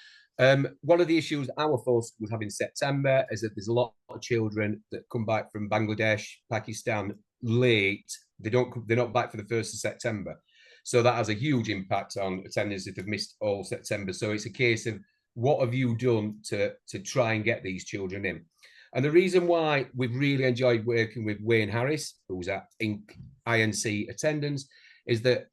one of the issues our force was having in September is that there's a lot of children that come back from Bangladesh, Pakistan late. They're not back for the 1st of September. So that has a huge impact on attendance if they've missed all September. So it's a case of what have you done to try and get these children in? And the reason why we've really enjoyed working with Wayne Harris, who's at INC attendance, is that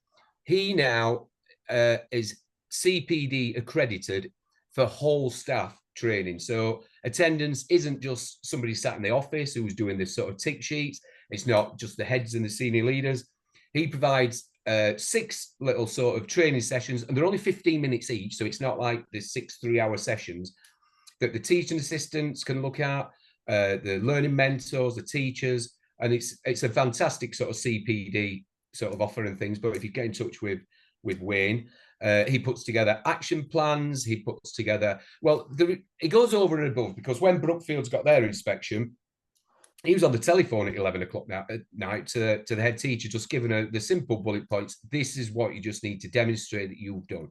he now is CPD accredited for whole staff training. So attendance isn't just somebody sat in the office who's doing this sort of tick sheets. It's not just the heads and the senior leaders. He provides 6 little sort of training sessions, and they're only 15 minutes each. So it's not like the 6 3-hour sessions that the teaching assistants can look at, the learning mentors, the teachers, and it's a fantastic sort of CPD sort of offer and things. But if you get in touch with Wayne, he puts together action plans. He puts together, well, it goes over and above, because when Brookfield's got their inspection, he was on the telephone at 11 o'clock at night to the head teacher, just giving her the simple bullet points. This is what you just need to demonstrate that you've done.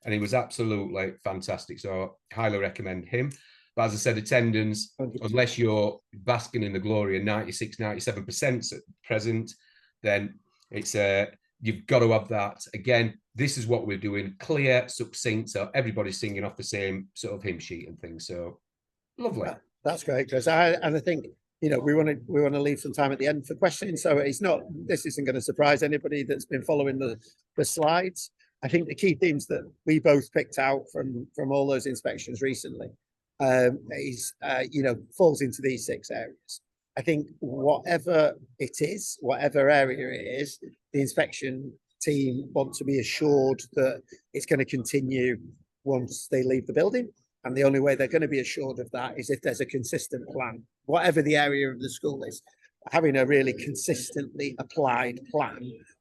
and he was absolutely fantastic. So highly recommend him. But as I said, attendance, unless you're basking in the glory of 96, 97% at present, then it's you've got to have that. Again, this is what we're doing, clear, succinct, so everybody's singing off the same sort of hymn sheet and things. So lovely. That's great, Chris. And I think, you know, we want to leave some time at the end for questions. So this isn't going to surprise anybody that's been following the slides. I think the key themes that we both picked out from all those inspections recently is, you know, falls into these 6 areas. I think whatever it is, whatever area it is, the inspection team want to be assured that it's going to continue once they leave the building. And the only way they're going to be assured of that is if there's a consistent plan, whatever the area of the school is, having a really consistently applied plan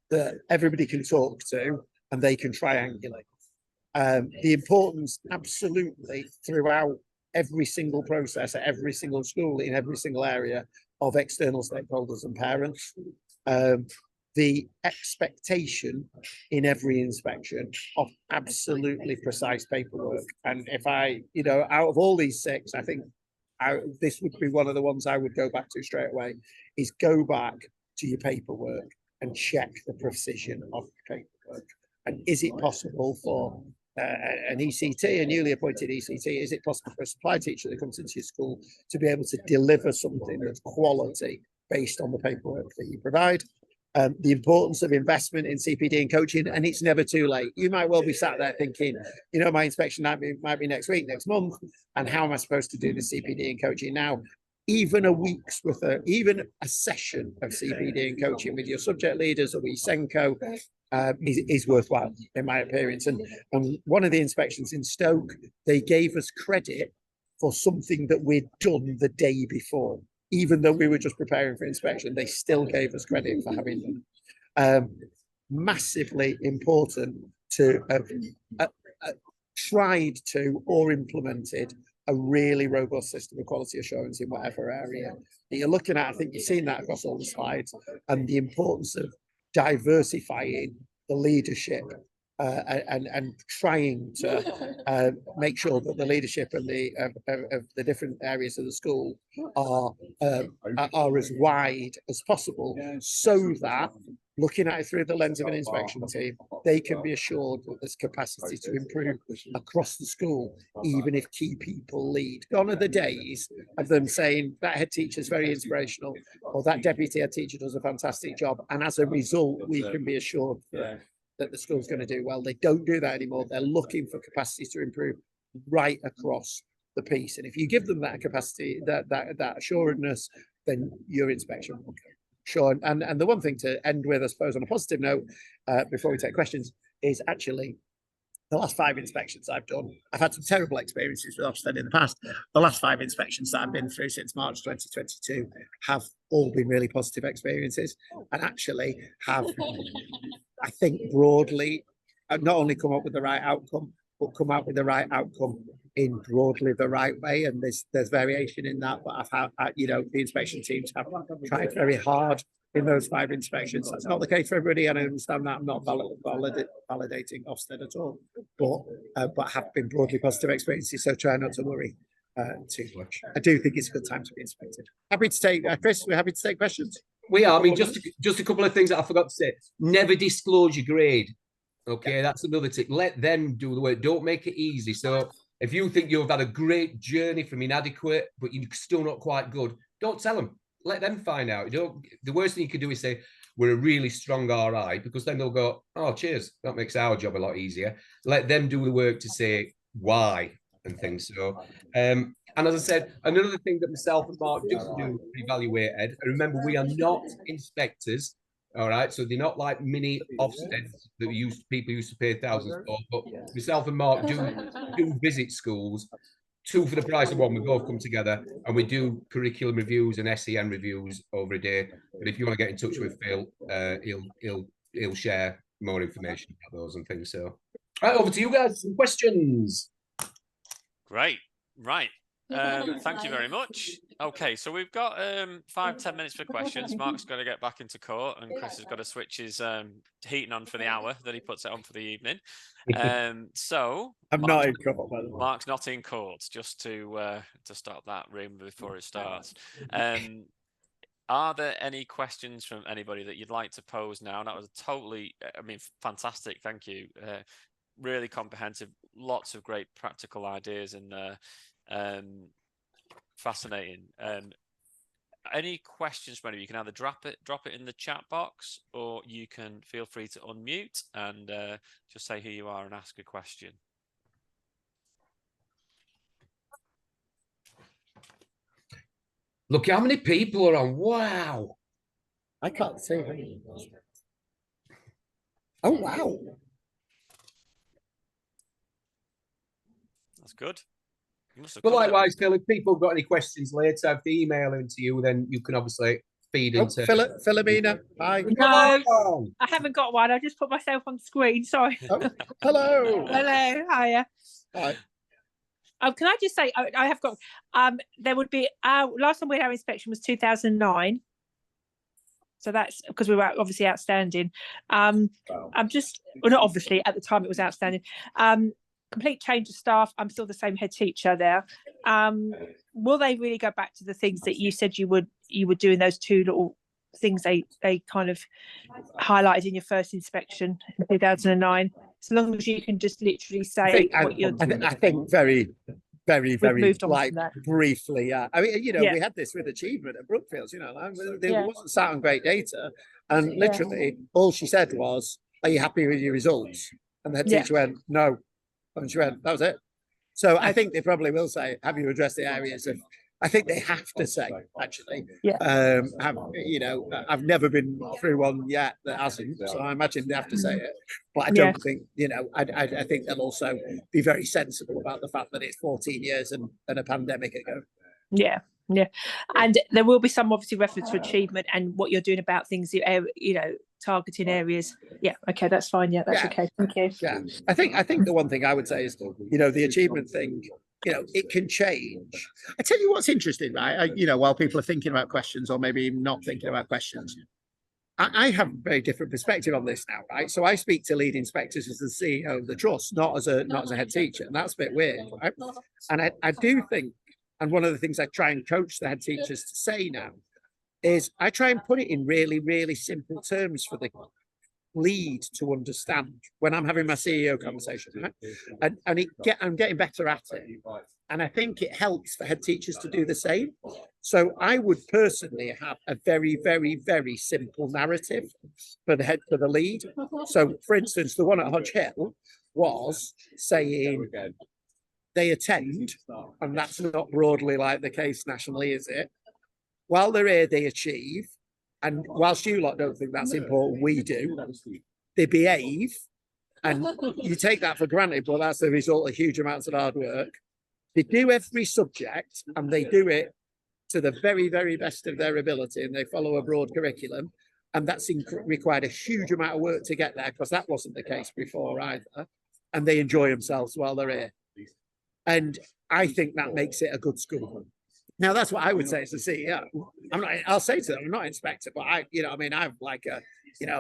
that everybody can talk to and they can triangulate. The importance absolutely throughout every single process at every single school in every single area of external stakeholders and parents. The expectation in every inspection of absolutely precise paperwork. And if I, you know, out of all these 6, I think this would be one of the ones I would go back to straight away, is go back to your paperwork and check the precision of the paperwork. And is it possible for an ECT, a newly appointed ECT, is it possible for a supply teacher that comes into your school to be able to deliver something that's quality based on the paperwork that you provide? The importance of investment in CPD and coaching, and it's never too late. You might well be sat there thinking, you know, my inspection might be next week, next month, and how am I supposed to do the CPD and coaching now? Even a week's worth of, even a session of CPD and coaching with your subject leaders or with Senko is worthwhile, in my experience. And one of the inspections in Stoke, they gave us credit for something that we'd done the day before. Even though we were just preparing for inspection, they still gave us credit for having them. Massively important to have tried to or implemented a really robust system of quality assurance in whatever area that you're looking at. I think you've seen that across all the slides, and the importance of diversifying the leadership and trying to make sure that the leadership and of the different areas of the school are as wide as possible, so that looking at it through the lens of an inspection team, they can be assured that there's capacity to improve across the school, even if key people lead. Gone are the days of them saying that head teacher is very inspirational or that deputy head teacher does a fantastic job, and as a result we can be assured that the school's going to do well. They don't do that anymore. They're looking for capacity to improve right across the piece. And if you give them that capacity, that assuredness, then your inspection will go. Sure. And the one thing to end with, I suppose, on a positive note, before we take questions, is actually the last 5 inspections I've done. I've had some terrible experiences with Ofsted in the past. The last 5 inspections that I've been through since March 2022 have all been really positive experiences, and actually have, I think, broadly not only come up with the right outcome, but come out with the right outcome in broadly the right way. And there's variation in that, but I've had, you know, the inspection teams have tried very hard in those 5 inspections. That's not the case for everybody, and I understand that. I'm not validating Ofsted at all, but have been broadly positive experiences. So try not to worry too much. I do think it's a good time to be inspected. Happy to take Chris. We're happy to take questions. We are. I mean, just a couple of things that I forgot to say. Never disclose your grade. Okay, that's another tip. Let them do the work. Don't make it easy. So if you think you've had a great journey from inadequate, but you're still not quite good, don't tell them. Let them find out. The worst thing you can do is say, we're a really strong RI, because then they'll go, oh, cheers. That makes our job a lot easier. Let them do the work to say why and things. So, and as I said, another thing that myself and Mark do evaluate, Ed, and remember, we are not inspectors. All right, so they're not like mini Ofsteds that people used to pay thousands for. But myself and Mark do visit schools, 2 for the price of 1. We both come together and we do curriculum reviews and SEN reviews over a day. But if you want to get in touch with Phil, he'll share more information about those and things. So, right, over to you guys. Some questions. Great. Right. Thank you very much. Okay, so we've got 5-10 minutes for questions. Mark's got to get back into court, and Chris has got to switch his heating on for the hour that he puts it on for the evening. So I'm not in court, by the way. Mark's not in court, just to stop that room before it starts. Are there any questions from anybody that you'd like to pose now? That was totally, I mean, fantastic. Thank you. Really comprehensive. Lots of great practical ideas in there. Fascinating. Any questions from anybody? You can either drop it in the chat box, or you can feel free to unmute and just say who you are and ask a question. Look how many people are on. Wow. I can't see. Oh, wow. That's good. You must have But covered likewise, Phil, if people have got any questions later, if they email them to you, then you can obviously feed Oh, into. Philomena, hi. No, I haven't got one. I just put myself on the screen. Sorry. Oh, hello. Hello, hiya. Hi. Can I just say I have got there would be last time we had our inspection was 2009. So that's because we were obviously outstanding. I'm just, well, not obviously, at the time it was outstanding. Complete change of staff. I'm still the same head teacher there. Will they really go back to the things that you said you would do in those two little things they kind of highlighted in your first inspection in 2009? So long as you can just literally say what you're doing. I think very moved on like from that. briefly. Yeah, I mean, you know, Yeah. we had this with achievement at Brookfields. You know, there wasn't sat on great data, and literally all she said was, "Are you happy with your results?" And the head teacher went, "No," and she went, "That was it." So I think they probably will say, "Have you addressed the areas of?" I think they have to say, actually. Yeah. You know, I've never been through one yet that hasn't, so I imagine they have to say it. But I don't think, you know, I think they'll also be very sensible about the fact that it's 14 years and a pandemic ago. Yeah. And there will be some obviously reference to achievement and what you're doing about things, you know, targeting areas. Yeah, okay, that's fine. Yeah, that's okay. Thank you. Yeah, I think the one thing I would say is, you know, the achievement thing, you know, it can change. I tell you what's interesting, right? You know, while people are thinking about questions or maybe even not thinking about questions, I have a very different perspective on this now, right? So I speak to lead inspectors as the CEO of the trust, not as a head teacher, and that's a bit weird, right? And I do think, and one of the things I try and coach the head teachers to say now is I try and put it in really, really simple terms for the lead to understand when I'm having my CEO conversation, right? And I'm getting better at it. And I think it helps for head teachers to do the same. So I would personally have a very, very, very simple narrative for the lead. So for instance, the one at Hodge Hill was saying they attend, and that's not broadly like the case nationally, is it? While they're here, they achieve. And whilst you lot don't think that's important, we do. They behave, and you take that for granted, but that's the result of huge amounts of hard work. They do every subject, and they do it to the very, very best of their ability, and they follow a broad curriculum. And that's required a huge amount of work to get there, because that wasn't the case before either. And they enjoy themselves while they're here. And I think that makes it a good school. Now, that's what I would say as a CEO. I'll say to them, I'm not an inspector, but I have like a,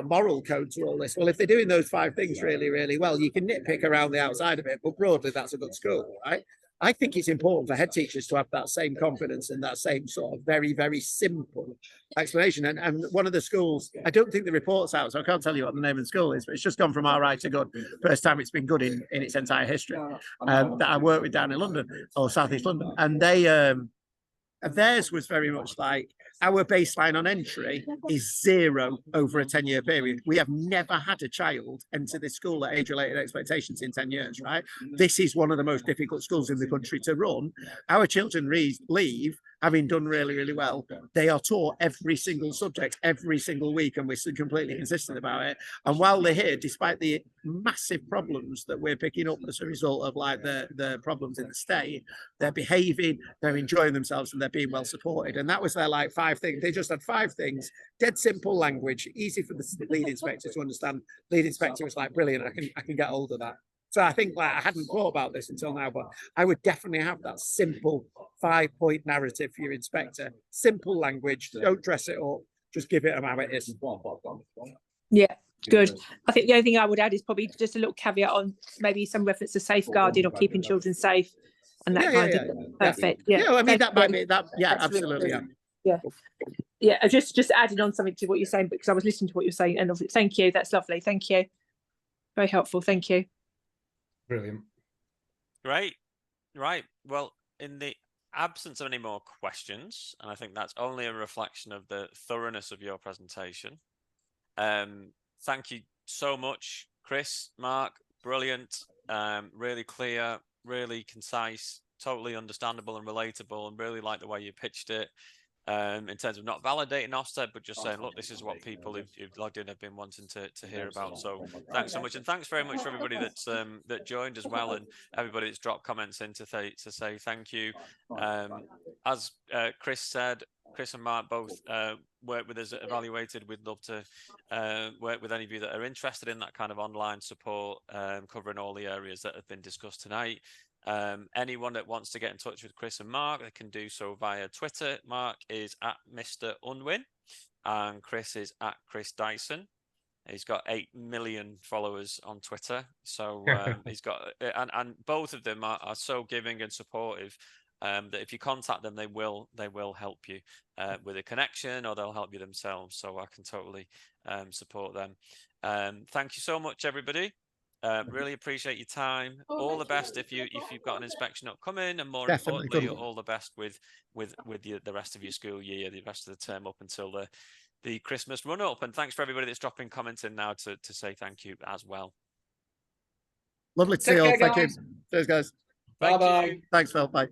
moral code to all this. Well, if they're doing those 5 things really, really well, you can nitpick around the outside of it, but broadly, that's a good school, right? I think it's important for head teachers to have that same confidence and that same sort of very, very simple explanation. And one of the schools, I don't think the report's out, so I can't tell you what the name of the school is, but it's just gone from all right to good. First time it's been good in its entire history. That I worked with down in London, or South East London. And theirs was very much like, our baseline on entry is 0 over a 10-year period. We have never had a child enter this school at age-related expectations in 10 years, right? This is one of the most difficult schools in the country to run. Our children leave having done really, really well. They are taught every single subject every single week, and we're completely consistent about it. And while they're here, despite the massive problems that we're picking up as a result of like the problems in the state, they're behaving, they're enjoying themselves, and they're being well supported. And that was their like 5 things. They just had 5 things, dead simple language, easy for the lead inspector to understand. Lead inspector was like, brilliant, I can get hold of that. So I think like I hadn't thought about this until now, but I would definitely have that simple 5-point narrative for your inspector. Simple language, don't dress it up, just give it them how it is. Yeah, good. I think the only thing I would add is probably just a little caveat on maybe some reference to safeguarding or keeping children safe and that kind of thing. Perfect. Yeah, I mean that might great. be that. Yeah, That's really absolutely. good. Yeah. Yeah, just adding on something to what you're saying because I was listening to what you're saying, and thank you. That's lovely. Thank you. Very helpful. Thank you. Brilliant. Great. Right. Well, in the absence of any more questions, and I think that's only a reflection of the thoroughness of your presentation. Thank you so much, Chris, Mark. Brilliant. Really clear, really concise, totally understandable and relatable, and really like the way you pitched it. In terms of not validating Ofsted, but just saying, look, this is what people who've logged in have been wanting to hear about. So thanks so much, and thanks very much for everybody that's that joined as well, and everybody that's dropped comments in to say thank you. As Chris said, Chris and Mark both work with us at Evaluated. We'd love to work with any of you that are interested in that kind of online support, covering all the areas that have been discussed tonight. Anyone that wants to get in touch with Chris and Mark, they can do so via Twitter. Mark is at Mr. Unwin and Chris is at Chris Dyson. He's got 8 million followers on Twitter. So he's got, and both of them are so giving and supportive that if you contact them, they will help you with a connection, or they'll help you themselves. So I can totally support them. Thank you so much, everybody. Really appreciate your time. All the best if you've got an inspection upcoming, and more importantly, all the best with the rest of your school year, the rest of the term up until the Christmas run up. And thanks for everybody that's dropping comments in now to say thank you as well. Lovely to see you all. Thank you. Cheers, guys. Bye bye. Thanks, Phil. Bye.